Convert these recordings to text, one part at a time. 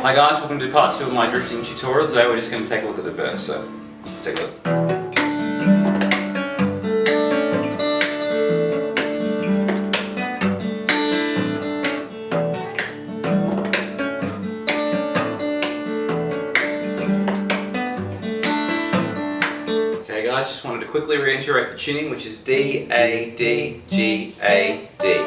Hi guys, welcome to part 2 of my drifting tutorial. Today we're just going to take a look at the verse, so let's take a look. Okay guys, just wanted to quickly reiterate the tuning, which is D, A, D, G, A, D.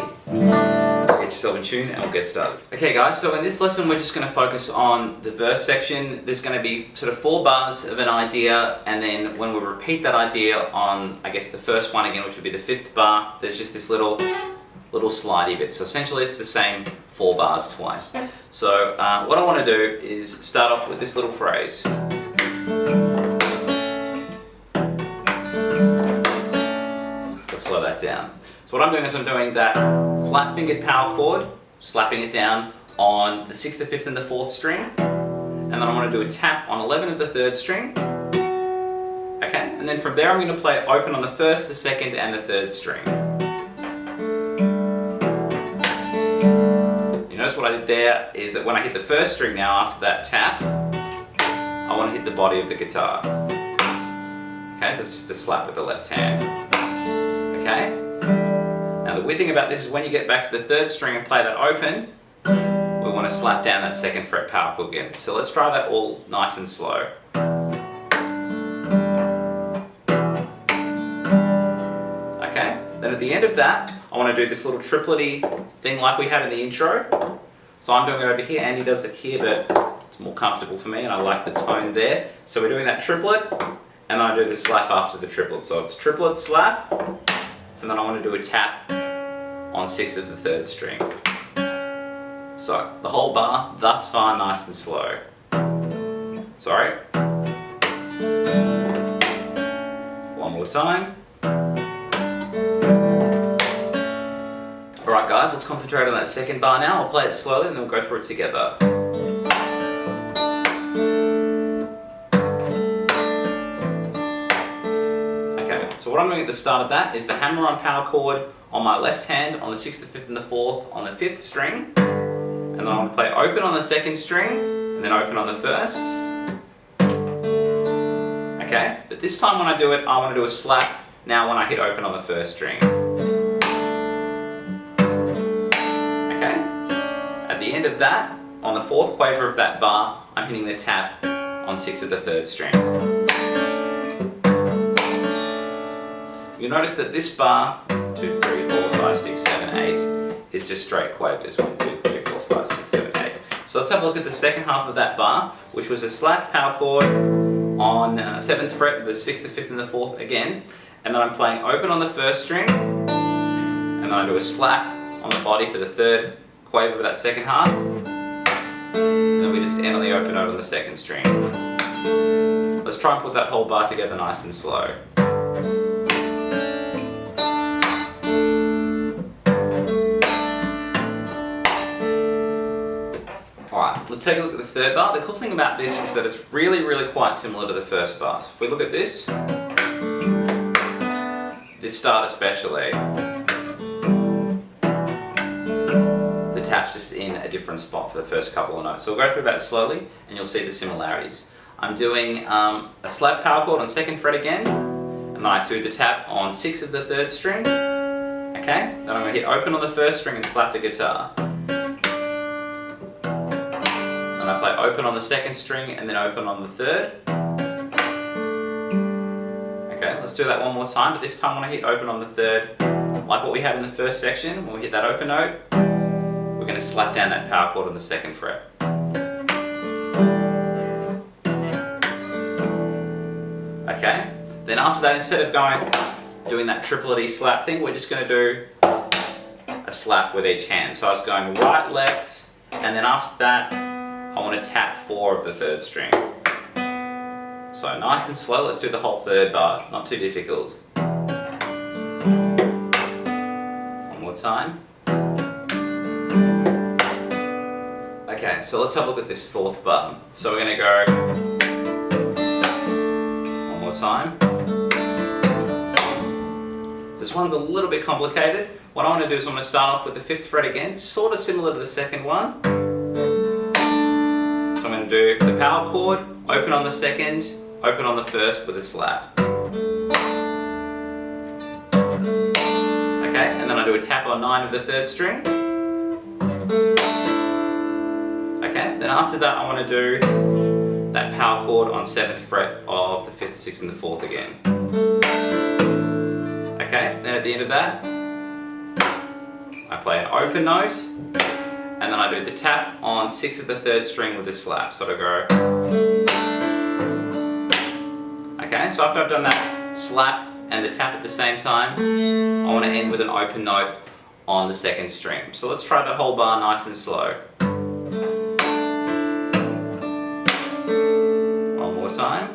Get yourself in tune and we'll get started. Okay guys, so in this lesson we're just going to focus on the verse section. There's going to be sort of 4 bars of an idea, and then when we repeat that idea on, I guess, the first one again, which would be the 5th bar, there's just this little slidey bit. So essentially it's the same 4 bars twice. So what I want to do is start off with this little phrase. Let's slow that down. So what I'm doing is I'm doing that flat fingered power chord, slapping it down on the 6th, the 5th and the 4th string, and then I want to do a tap on 11 of the 3rd string. Okay, and then from there I'm going to play open on the 1st, the 2nd and the 3rd string. You notice what I did there is that when I hit the 1st string now after that tap, I want to hit the body of the guitar. Okay, so it's just a slap with the left hand. Okay? Now the weird thing about this is when you get back to the 3rd string and play that open, we want to slap down that 2nd fret power chord again. So let's try that all nice and slow. Okay, then at the end of that, I want to do this little triplet-y thing like we had in the intro. So I'm doing it over here, Andy does it here, but it's more comfortable for me and I like the tone there. So we're doing that triplet, and then I do the slap after the triplet. So it's triplet, slap, and then I want to do a tap on 6th of the 3rd string. So, the whole bar, thus far, nice and slow. Sorry. One more time. Alright guys, let's concentrate on that 2nd bar now. I'll play it slowly and then we'll go through it together. So what I'm doing at the start of that is the hammer on power chord on my left hand on the 6th, the 5th and the 4th on the 5th string, and then I'm going to play open on the 2nd string and then open on the 1st. Okay, but this time when I do it, I want to do a slap now when I hit open on the 1st string. Okay, at the end of that, on the 4th quaver of that bar, I'm hitting the tap on 6th of the 3rd string. You'll notice that this bar, 2, 3, 4, 5, 6, 7, 8, is just straight quavers. 1, 2, 3, 4, 5, 6, 7, 8. So let's have a look at the 2nd half of that bar, which was a slap power chord on 7th fret with the 6th, the 5th and the 4th again. And then I'm playing open on the 1st string, and then I do a slap on the body for the 3rd quaver of that 2nd half. And then we just end on the open note on the 2nd string. Let's try and put that whole bar together nice and slow. Alright, let's take a look at the 3rd bar. The cool thing about this is that it's really quite similar to the 1st bar. So if we look at this start especially, the tap's just in a different spot for the first couple of notes. So we'll go through that slowly and you'll see the similarities. I'm doing a slap power chord on 2nd fret again, and then I do the tap on 6th of the 3rd string. Okay, then I'm going to hit open on the 1st string and slap the guitar. And I play open on the 2nd string and then open on the 3rd. Okay, let's do that one more time, but this time when I hit open on the 3rd, like what we had in the 1st section, when we hit that open note, we're going to slap down that power chord on the 2nd fret. Okay, then after that, instead of doing that triplet-y slap thing, we're just going to do a slap with each hand. So I was going right, left, and then after that, I want to tap 4 of the 3rd string. So nice and slow, let's do the whole 3rd bar, not too difficult. One more time. Okay, so let's have a look at this 4th bar. So we're going to go one more time. This one's a little bit complicated. What I want to do is I'm going to start off with the 5th fret again, sort of similar to the 2nd one. So I'm going to do the power chord, open on the second, open on the first with a slap. Okay, and then I do a tap on 9 of the third string. Okay, then after that I want to do that power chord on 7th fret of the 5th, 6th and the 4th again. Okay, then at the end of that I play an open note, and then I do the tap on 6 of the 3rd string with a slap. So I go. Okay, so after I've done that slap and the tap at the same time, I want to end with an open note on the 2nd string. So let's try the whole bar nice and slow. One more time.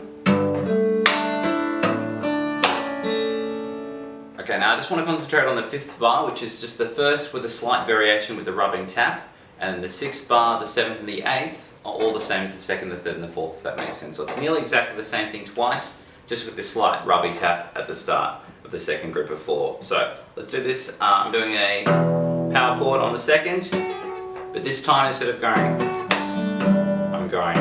Okay, now I just want to concentrate on the 5th bar, which is just the first with a slight variation with the rubbing tap, and the 6th bar, the 7th and the 8th are all the same as the 2nd, the 3rd and the 4th, if that makes sense. So it's nearly exactly the same thing twice, just with this slight rubby tap at the start of the second group of 4. So let's do this. I'm doing a power chord on the 2nd, but this time instead of going, I'm going.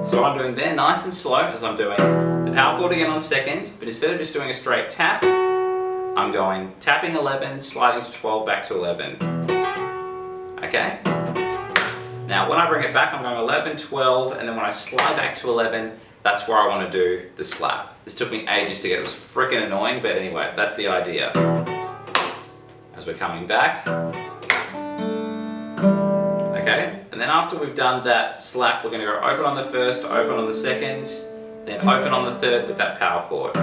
So what I'm doing there, nice and slow, as I'm doing the power chord again on 2nd, but instead of just doing a straight tap, I'm going tapping 11, sliding to 12, back to 11. Okay? Now when I bring it back, I'm going 11, 12, and then when I slide back to 11, that's where I want to do the slap. This took me ages to get, it was freaking annoying, but anyway, that's the idea. As we're coming back. Okay, and then after we've done that slap, we're going to go open on the 1st, open on the 2nd, then open on the 3rd with that power chord.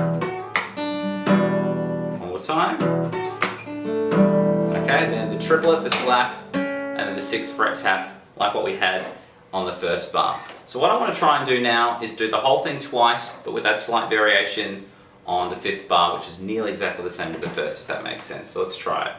One more time. Okay, then the triplet, the slap, and then the 6th fret tap, like what we had on the 1st bar. So what I want to try and do now is do the whole thing twice, but with that slight variation on the 5th bar, which is nearly exactly the same as the 1st, if that makes sense. So let's try it.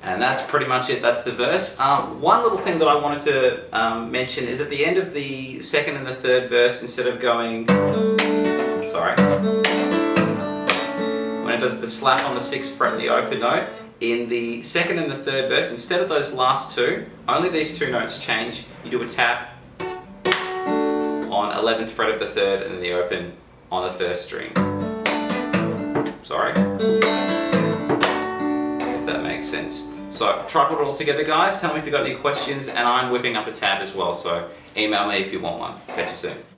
And that's pretty much it, that's the verse. One little thing that I wanted to mention is at the end of the 2nd and the 3rd verse, instead of going, sorry, when it does the slap on the 6th fret and the open note, in the 2nd and the 3rd verse, instead of those last two, only these two notes change. You do a tap on 11th fret of the 3rd and then the open on the 1st string. Sorry. If that makes sense. So try put it all together, guys. Tell me if you've got any questions, and I'm whipping up a tab as well, so email me if you want one. Catch you soon.